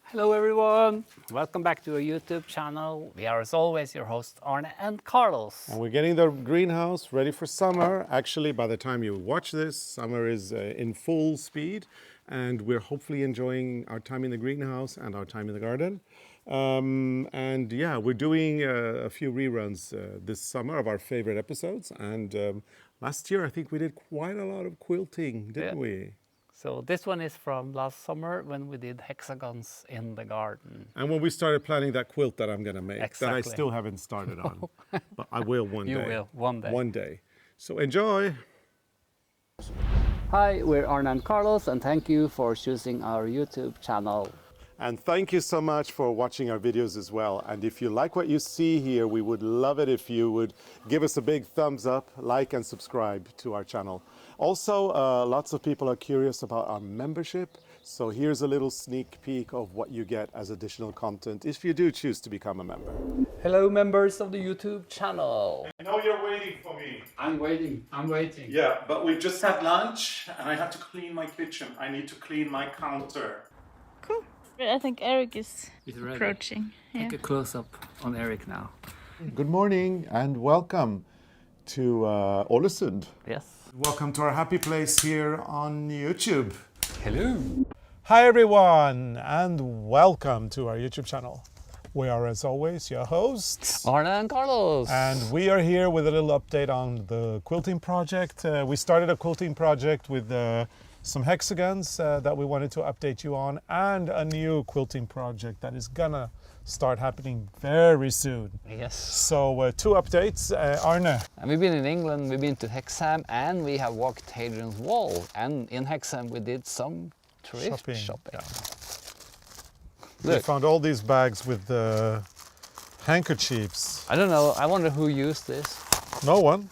Hello everyone, welcome back to our YouTube channel. We are as always your hosts Arne and Carlos. And we're getting the greenhouse ready for summer. Actually, by the time you watch this, summer is in full speed, and we're hopefully enjoying our time in the greenhouse and our time in the garden. And yeah, we're doing a few reruns this summer of our favorite episodes. And last year, I think we did quite a lot of quilting, didn't we? So this one is from last summer when we did hexagons in the garden. And when we started planning that quilt that I'm going to make, that I Exactly. still haven't started on, but I will one day. You will, one day. One day. So enjoy. Hi, we're Arne and Carlos and thank you for choosing our YouTube channel. And thank you so much for watching our videos as well. And if you like what you see here, we would love it if you would give us a big thumbs up, like and subscribe to our channel. Also, lots of people are curious about our membership. So here's a little sneak peek of what you get as additional content if you do choose to become a member. Hello members of the YouTube channel. I know you're waiting for me. I'm waiting. Yeah, but we've just had lunch and I have to clean my kitchen. I need to clean my counter. Cool. I think Eric is ready. approaching. Yeah. Take a close-up on Eric now. Good morning and welcome to Ålesund. Yes. Welcome to our happy place here on YouTube. Hello. Hi everyone and welcome to our YouTube channel. We are as always your hosts. Arne and Carlos. And we are here with a little update on the quilting project. We started a quilting project with some hexagons that we wanted to update you on, and a new quilting project that is gonna start happening very soon. Yes. So two updates. Arne. And we've been in England, we've been to Hexham, and we have walked Hadrian's Wall. And in Hexham we did some thrift shopping. Yeah. Look. We found all these bags with handkerchiefs. I don't know, I wonder who used this. No one.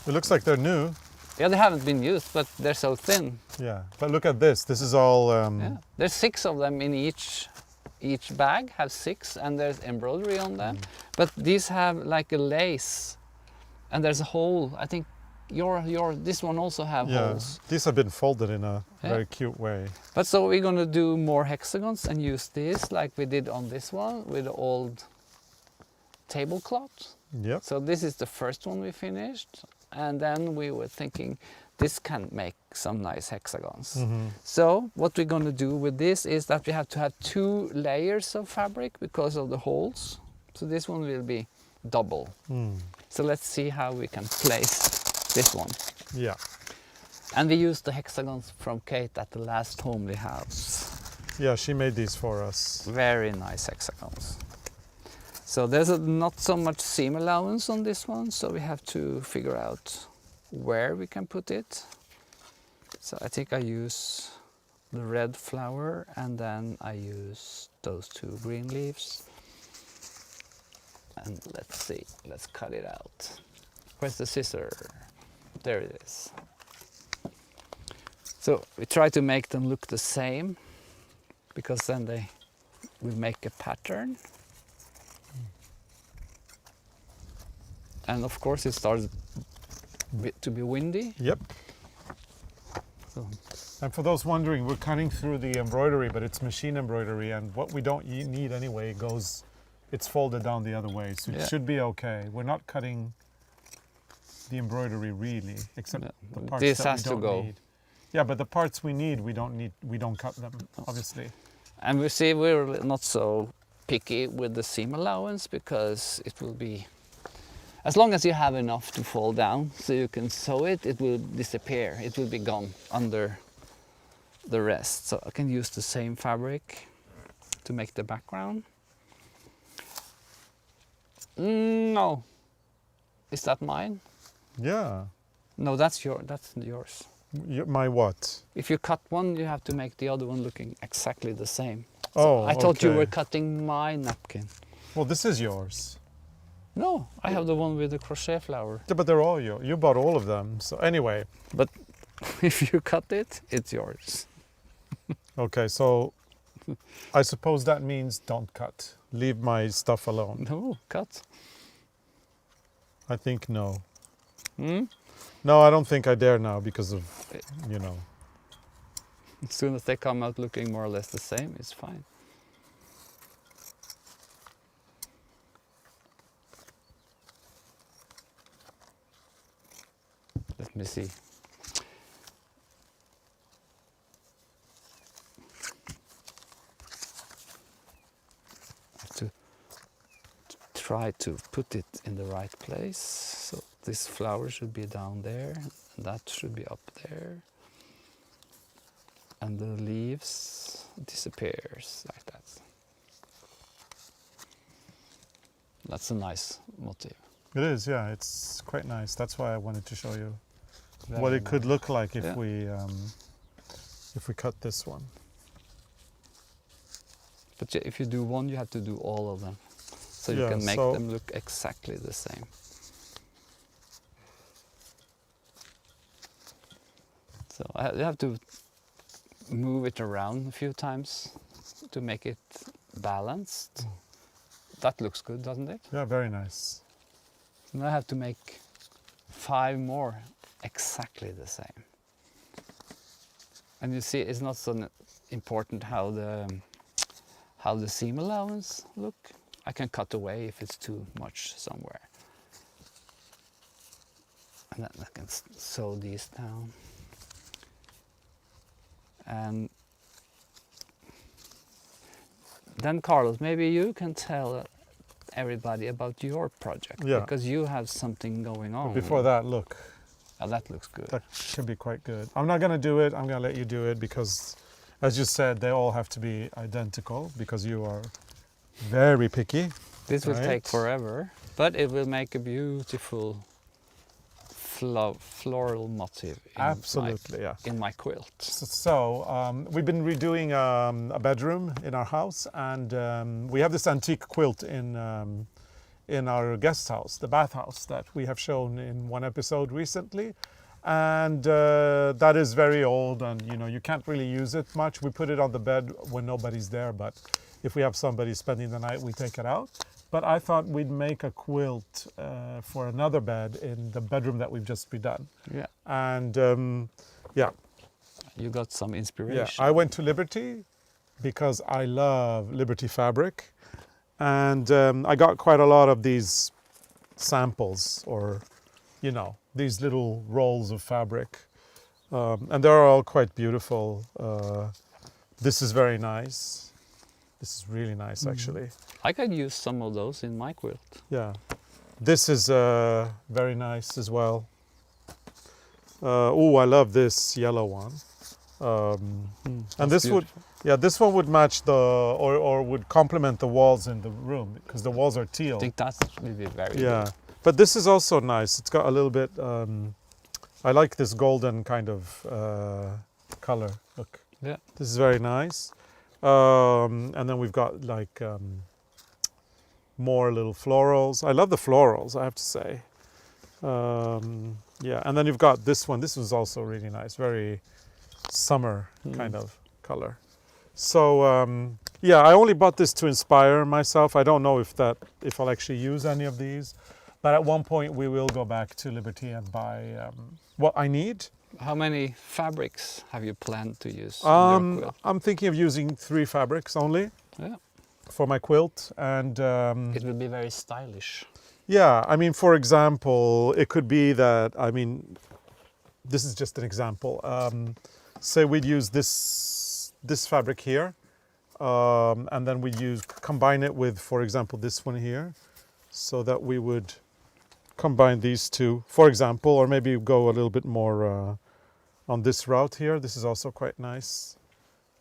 It looks like they're new. Yeah, they haven't been used, but they're so thin. Yeah, but look at this. This is all... Yeah. There's 6 of them in each bag, have 6, and there's embroidery on them. But these have like a lace, and there's a hole. I think this one also have holes. These have been folded in a very cute way. But so we're gonna do more hexagons and use this like we did on this one with the old tablecloth. Yep. So this is the first one we finished, and then we were thinking this can make some nice hexagons. So what we're going to do with this is that we have to have 2 layers of fabric because of the holes. So this one will be double. So let's see how we can place this one. Yeah. And we used the hexagons from Kate at the last homely house. Yeah, she made these for us. Very nice hexagons. So there's not so much seam allowance on this one, so we have to figure out where we can put it. So I think I use the red flower and then I use those 2 green leaves. And let's see, let's cut it out. Where's the scissor? There it is. So we try to make them look the same because then they will make a pattern. And of course it starts to be windy. Yep. So. And for those wondering, we're cutting through the embroidery, but it's machine embroidery, and what we don't need anyway it's folded down the other way, so it should be okay. We're not cutting the embroidery really, except the parts this that has we don't to go. need. Yeah, but the parts we need, we don't cut them, obviously. And we see we're not so picky with the seam allowance because it will be, as long as you have enough to fold down so you can sew it, it will disappear. It will be gone under the rest. So I can use the same fabric to make the background. No. Is that mine? Yeah. No, that's yours. My what? If you cut one, you have to make the other one looking exactly the same. Oh, I thought you okay. were cutting my napkin. Well, this is yours. No, I have the one with the crochet flower. Yeah, but they're all yours. You bought all of them. So anyway. But if you cut it, it's yours. Okay, so I suppose that means don't cut. Leave my stuff alone. No, cut. I think no. Hmm? No, I don't think I dare now because of, you know. As soon as they come out looking more or less the same, it's fine. Let me see. To try to put it in the right place. So this flower should be down there, and that should be up there. And the leaves disappears like that. That's a nice motif. It is, yeah. It's quite nice. That's why I wanted to show you Very what it could nice. look like Yeah. if we cut this one. But if you do one, you have to do all of them. So you Yeah, can make so- them look exactly the same. So you have to move it around a few times to make it balanced. That looks good, doesn't it? Yeah, very nice. And I have to make 5 more exactly the same. And you see, it's not so important how the seam allowance look. I can cut away if it's too much somewhere. And then I can sew these down. And then Carlos, maybe you can tell everybody about your project, Yeah. because you have something going on. Before that, look, Oh, that looks good. that should be quite good. I'm not going to do it. I'm going to let you do it because, as you said, they all have to be identical because you are very picky. This will Right. take forever, but it will make a beautiful floral motif Absolutely, yeah. in my quilt. So we've been redoing a bedroom in our house, and we have this antique quilt in our guest house, the bathhouse, that we have shown in one episode recently, and that is very old, and you can't really use it much. We put it on the bed when nobody's there, but if we have somebody spending the night, we take it out. But I thought we'd make a quilt for another bed in the bedroom that we've just redone. Yeah, And yeah, you got some yeah, inspiration. I went to Liberty because I love Liberty fabric, and I got quite a lot of these samples, or these little rolls of fabric, and they're all quite beautiful. This is very nice. This is really nice, actually. I could use some of those in my quilt. Yeah, this is very nice as well. Oh, I love this yellow one. And That's this would, beautiful. this one would match or would complement the walls in the room because the walls are teal. I think that will be very Yeah, good. but this is also nice. It's got a little bit. I like this golden kind of color. Look, Yeah. this is very nice. And then we've got like more little florals. I love the florals, I have to say. Yeah, and then you've got this one. This was also really nice, very summer kind of color. So yeah, I only bought this to inspire myself. I don't know if I'll actually use any of these, but at one point we will go back to Liberty and buy what I need. How many fabrics have you planned to use in your quilt? I'm thinking of using 3 fabrics only Yeah. for my quilt, and It will be very stylish. yeah, I mean, for example, it could be that, I mean, this is just an example. Say we'd use this fabric here, and then we'd combine it with, for example, this one here, so that we would combine these two, for example, or maybe go a little bit more on this route here. This is also quite nice.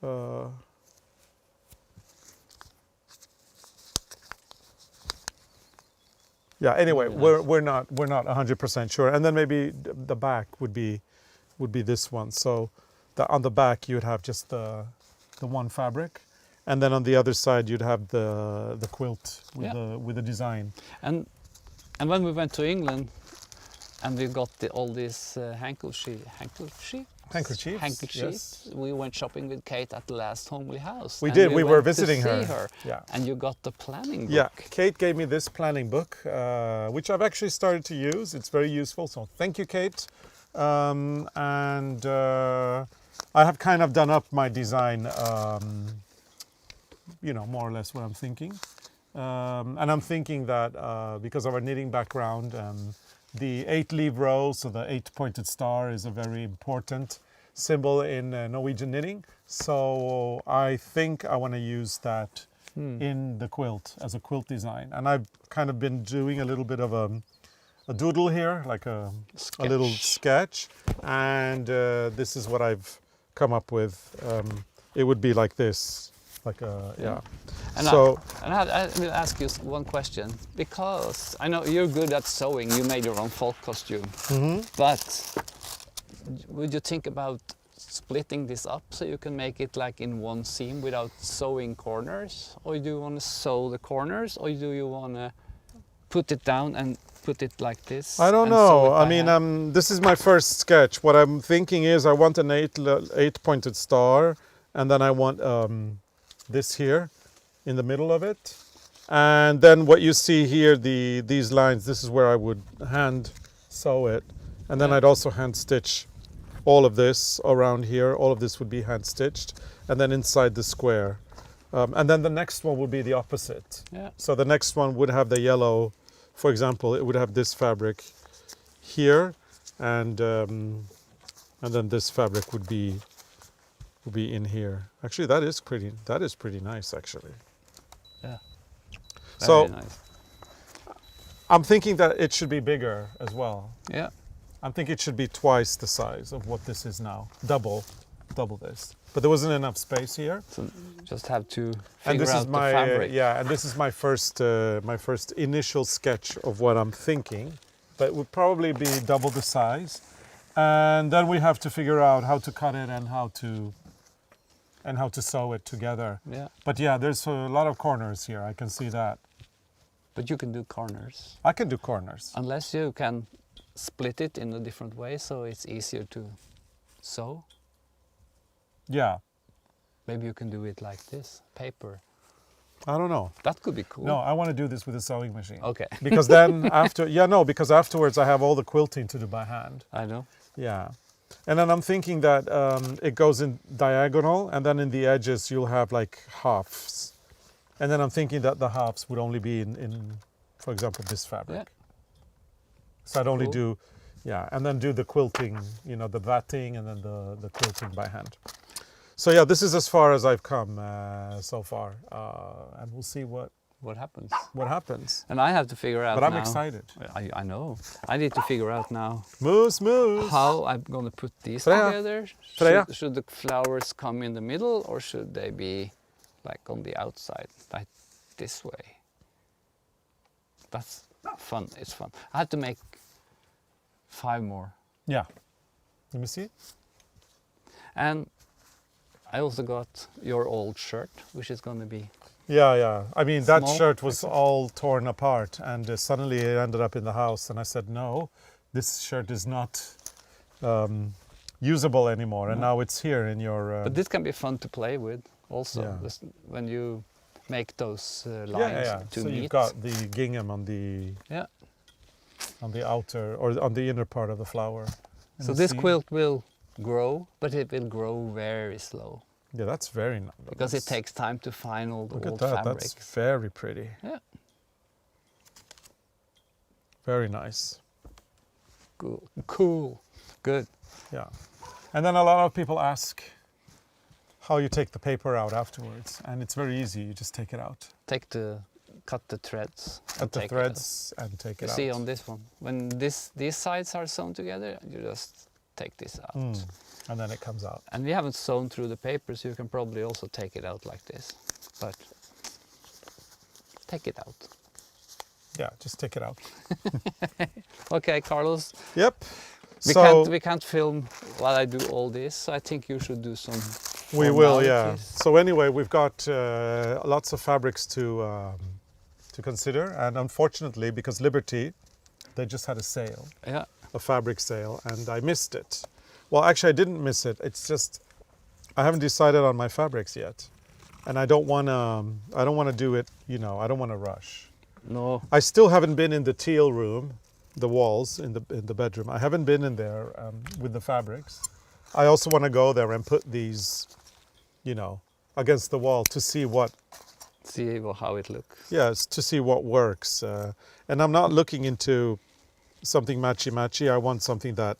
Yeah. Anyway, Very nice. we're not 100% sure, and then maybe the back would be this one. So on the back you'd have just the one fabric, and then on the other side you'd have the quilt with the design. And when we went to England and we got all these handkerchiefs, Yes. we went shopping with Kate at the last homely house. We and did. We were went to visiting see her. Yeah. And you got the planning book. Yeah, Kate gave me this planning book, which I've actually started to use. It's very useful, so thank you, Kate. I have kind of done up my design, more or less what I'm thinking. And I'm thinking that because of our knitting background, the 8-leaf rose, so the 8-pointed star, is a very important symbol in Norwegian knitting. So I think I want to use that in the quilt as a quilt design. And I've kind of been doing a little bit of a doodle here, like a little sketch. And this is what I've come up with. It would be like this, like a, yeah. And So I will ask you one question, because I know you're good at sewing. You made your own folk costume, but would you think about splitting this up so you can make it like in one seam without sewing corners? Or do you want to sew the corners, or do you want to put it down and put it like this? I don't and sew it know. I by mean, hand? this is my first sketch. What I'm thinking is I want an 8-pointed star, and then I want this here in the middle of it. And then what you see here, these lines, this is where I would hand sew it. And then I'd also hand stitch all of this around here. All of this would be hand stitched. And then inside the square. And then the next one would be the opposite. Yeah. So the next one would have the yellow, for example, it would have this fabric here. And then this fabric would be in here. Actually, that is pretty nice, actually. Yeah. So Very nice. I'm thinking that it should be bigger as well. Yeah. I think it should be twice the size of what this is now. Double this. But there wasn't enough space here. So just have to And figure this out is my the fabric. yeah, and this is my first initial sketch of what I'm thinking. But it would probably be double the size. And then we have to figure out how to cut it and how to sew it together. Yeah. But yeah, there's a lot of corners here. I can see that. But you can do corners. I can do corners. Unless you can split it in a different way so it's easier to sew. Yeah. Maybe you can do it like this, paper. I don't know. That could be cool. No, I want to do this with a sewing machine. Okay. Because then because afterwards I have all the quilting to do by hand. I know. Yeah. And then I'm thinking that it goes in diagonal, and then in the edges you'll have like halves. And then I'm thinking that the halves would only be in for example, this fabric. Yeah. So I'd only Cool. and then do the quilting, the batting and then the quilting by hand. So yeah, this is as far as I've come so far. And we'll see What happens? what happens. And I have to figure out But I'm now- excited. I know. I need to figure out now Moose. how I'm going to put these Freya. together. Freya. Should the flowers come in the middle, or should they be like on the outside, like this way? That's fun. It's fun. I had to make 5 more. Yeah. Let me see. And I also got your old shirt, which is going to be... Yeah. I mean, that Small. shirt was all torn apart, and suddenly it ended up in the house. And I said, no, this shirt is not usable anymore. And now it's here in your... But this can be fun to play with also. Yeah. When you make those lines to So meet. you've got the gingham on the outer or on the inner part of the flower. And So the this seam. quilt will grow, but it will grow very slow Yeah, that's very nice. because it takes time to find all the Look old at that. fabrics. That's very pretty. Yeah. Very nice. Cool. Good. Yeah. And then a lot of people ask how you take the paper out afterwards, and it's very easy. You just take it out. Cut the threads. and Cut the take it out. threads and take You it see out. on this one, when these sides are sewn together, you just take this out. And then it comes out. And we haven't sewn through the paper, so you can probably also take it out like this. But take it out. Yeah, just take it out. Okay, Carlos. Yep. We can't film while I do all this, so I think you should do some. We will, yeah. formalities. So anyway, we've got lots of fabrics to consider, and unfortunately, because Liberty, they just had a sale, Yeah. a fabric sale, and I missed it. Well, actually, I didn't miss it. It's just I haven't decided on my fabrics yet, and I don't want to. I don't want to do it. I don't want to rush. No. I still haven't been in the teal room, the walls in the bedroom. I haven't been in there with the fabrics. I also want to go there and put these, you know, against the wall to see what, See how it looks. yes, to see what works. And I'm not looking into something matchy-matchy. I want something that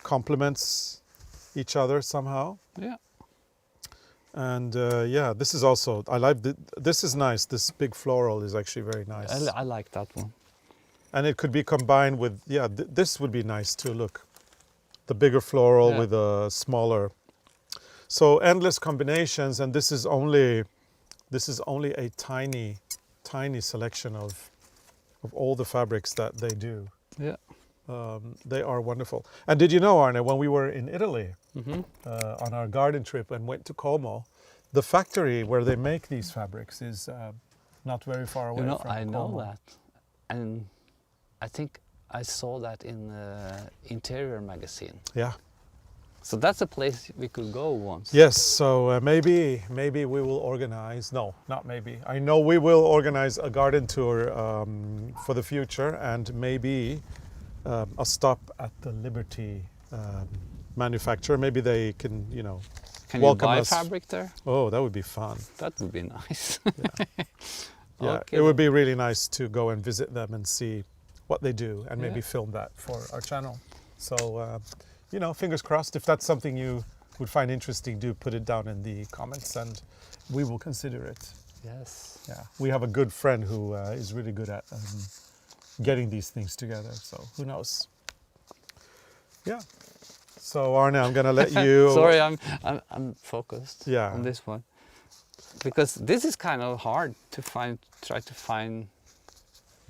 complements each other somehow. Yeah. And yeah, this is also, I like, this is nice. This big floral is actually very nice. I like that one. And it could be combined with, yeah, this would be nice too, look. The bigger floral Yeah. with a smaller. So endless combinations, and this is only a tiny, tiny selection of all the fabrics that they do. Yeah. They are wonderful. And did you know, Arne, when we were in Italy Mm-hmm. on our garden trip and went to Como, the factory where they make these fabrics is not very far away You know, from I know Como. that, and I think I saw that in Interior magazine. Yeah. So that's a place we could go once. Yes, so maybe we will organize, no, not maybe. I know we will organize a garden tour for the future, and maybe a stop at the Liberty manufacturer. Maybe they can, you know, Can you welcome buy us. fabric there? Oh, that would be fun. That would be nice. Yeah, Okay. it would be really nice to go and visit them and see what they do, and maybe Yeah. film that for our channel. So, you know, fingers crossed. If that's something you would find interesting, do put it down in the comments, and we will consider it. Yes. Yeah, we have a good friend who is really good at getting these things together. So who knows? Yeah. So Arne, I'm gonna let you. Sorry, I'm focused Yeah. on this one because this is kind of hard to find. Try to find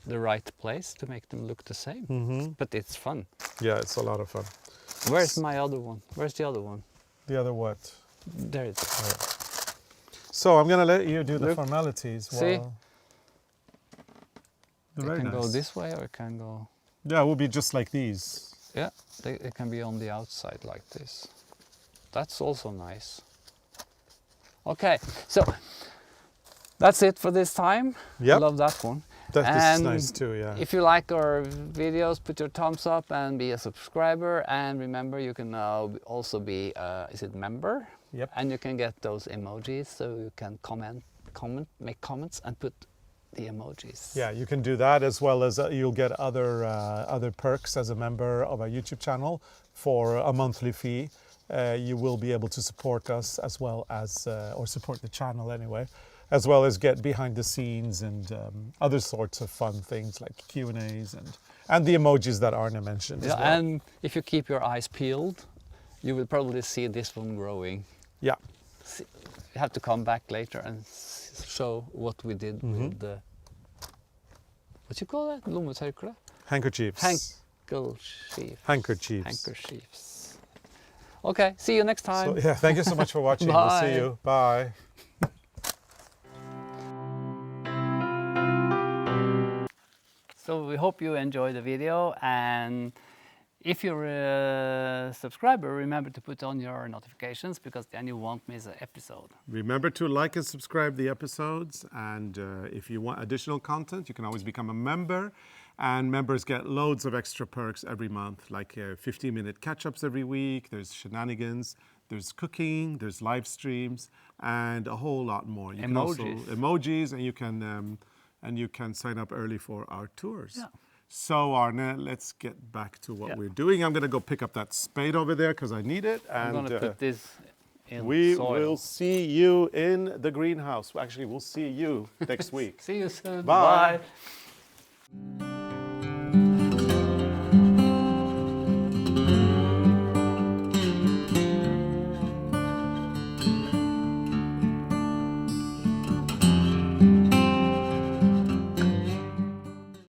the right place to make them look the same. Mm-hmm. But it's fun. Yeah, it's a lot of fun. Where's my other one? Where's the other one? The other what? There it is. So I'm gonna let you do the Look. formalities. See? While... It Very can go nice. this way or it can go. Yeah, it will be just like these. Yeah, it can be on the outside like this. That's also nice. Okay, so that's it for this time. Yep. I love that one. That is And nice too. Yeah. If you like our videos, put your thumbs up and be a subscriber. And remember, you can now also be, is it member? Yep. And you can get those emojis, so you can make comments and put the emojis. Yeah, you can do that, as well as you'll get other perks as a member of our YouTube channel for a monthly fee. You will be able to support us as well as, or support the channel anyway, as well as get behind the scenes and other sorts of fun things like Q&As and the emojis that Arne mentioned as Yeah, well. and if you keep your eyes peeled, you will probably see this one growing. Yeah. You have to come back later and show what we did with the, what you call that? Lommetørkle? Handkerchiefs. Handkerchief. Handkerchiefs. Handkerchiefs. Okay, see you next time. So, yeah, thank you so much for watching. We'll see Bye. you. Bye. So we hope you enjoy the video, and if you're a subscriber, remember to put on your notifications, because then you won't miss an episode. Remember to like and subscribe the episodes, and if you want additional content, you can always become a member, and members get loads of extra perks every month, like 15-minute catch-ups every week, there's shenanigans, there's cooking, there's live streams, and a whole lot more. You can also emojis, and you can sign up early for our tours. Yeah. So Arne, let's get back to what we're doing. I'm gonna go pick up that spade over there because I need it. I'm And gonna put this in we soil. will see you in the greenhouse. Actually, we'll see you next week. See you soon. Bye. Bye.